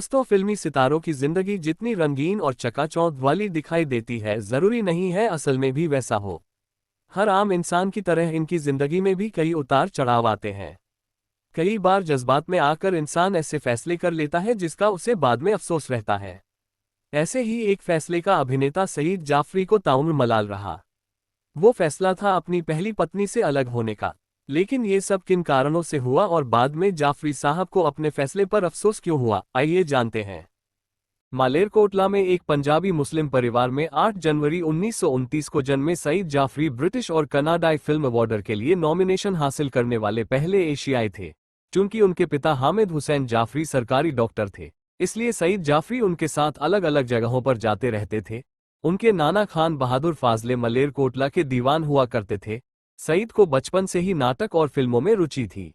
दोस्तों, फिल्मी सितारों की जिंदगी जितनी रंगीन और चकाचौंध वाली दिखाई देती है, जरूरी नहीं है असल में भी वैसा हो। हर आम इंसान की तरह इनकी जिंदगी में भी कई उतार चढ़ाव आते हैं। कई बार जज्बात में आकर इंसान ऐसे फैसले कर लेता है जिसका उसे बाद में अफसोस रहता है। ऐसे ही एक फैसले का अभिनेता सईद जाफरी को ताउम्र मलाल रहा। वो फैसला था अपनी पहली पत्नी से अलग होने का। लेकिन ये सब किन कारणों से हुआ और बाद में जाफरी साहब को अपने फैसले पर अफसोस क्यों हुआ, आइए जानते हैं। मालेरकोटला में एक पंजाबी मुस्लिम परिवार में 8 जनवरी 1929 को जन्मे सईद जाफरी ब्रिटिश और कनाडाई फिल्म अवार्ड के लिए नॉमिनेशन हासिल करने वाले पहले एशियाई थे। चूंकि उनके पिता हामिद हुसैन जाफरी सरकारी डॉक्टर थे, इसलिए सईद जाफरी उनके साथ अलग अलग जगहों पर जाते रहते थे। उनके नाना खान बहादुर फाजले मलेरकोटला के दीवान हुआ करते थे। सईद को बचपन से ही नाटक और फिल्मों में रुचि थी।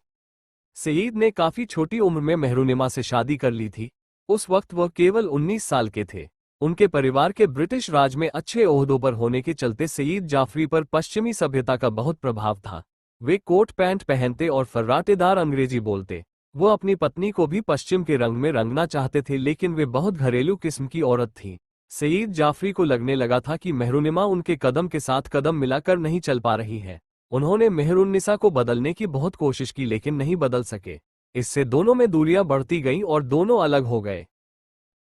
सईद ने काफी छोटी उम्र में मेहरुनिमा से शादी कर ली थी। उस वक्त वह केवल 19 साल के थे। उनके परिवार के ब्रिटिश राज में अच्छे ओहदों पर होने के चलते सईद जाफरी पर पश्चिमी सभ्यता का बहुत प्रभाव था। वे कोट पैंट पहनते और फर्राटेदार अंग्रेजी बोलते। वो अपनी पत्नी को भी पश्चिम के रंग में रंगना चाहते थे, लेकिन वे बहुत घरेलू किस्म की औरत थी। सईद जाफरी को लगने लगा था कि मेहरुनिमा उनके कदम के साथ कदम मिलाकर नहीं चल पा रही है। उन्होंने मेहरुन्निसा को बदलने की बहुत कोशिश की, लेकिन नहीं बदल सके। इससे दोनों में दूरियां बढ़ती गईं और दोनों अलग हो गए।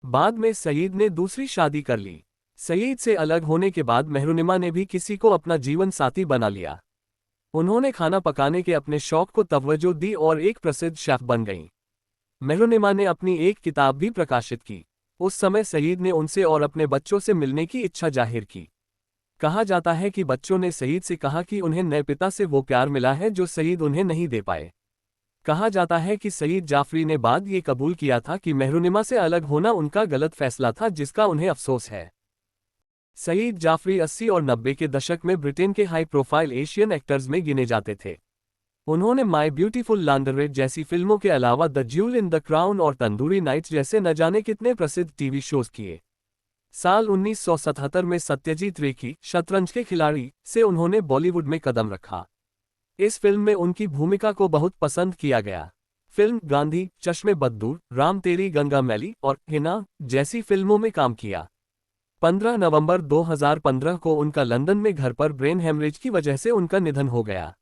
बाद में सईद ने दूसरी शादी कर ली। सईद से अलग होने के बाद मेहरुनिमा ने भी किसी को अपना जीवन साथी बना लिया। उन्होंने खाना पकाने के अपने शौक को तवज्जो दी और एक प्रसिद्ध शेफ बन गईं। मेहरुनिमा ने अपनी एक किताब भी प्रकाशित की। उस समय सईद ने उनसे और अपने बच्चों से मिलने की इच्छा जाहिर की। कहा जाता है कि बच्चों ने सईद से कहा कि उन्हें नए पिता से वो प्यार मिला है जो सईद उन्हें नहीं दे पाए। कहा जाता है कि सईद जाफरी ने बाद ये कबूल किया था कि मेहरुनिमा से अलग होना उनका गलत फैसला था, जिसका उन्हें अफसोस है। सईद जाफरी 80 और 90 के दशक में ब्रिटेन के हाई प्रोफाइल एशियन एक्टर्स में गिने जाते थे। उन्होंने माई ब्यूटीफुल लांडरेट जैसी फिल्मों के अलावा the jewel in the crown और तंदूरी नाइट्स जैसे न जाने कितने प्रसिद्ध टीवी शोज किए। साल 1977 में सत्यजीत रे की शतरंज के खिलाड़ी से उन्होंने बॉलीवुड में कदम रखा। इस फिल्म में उनकी भूमिका को बहुत पसंद किया गया। फिल्म गांधी, चश्मे बद्दूर, राम तेरी गंगा मैली और हिना जैसी फिल्मों में काम किया। 15 नवंबर 2015 को उनका लंदन में घर पर ब्रेन हेमरेज की वजह से उनका निधन हो गया।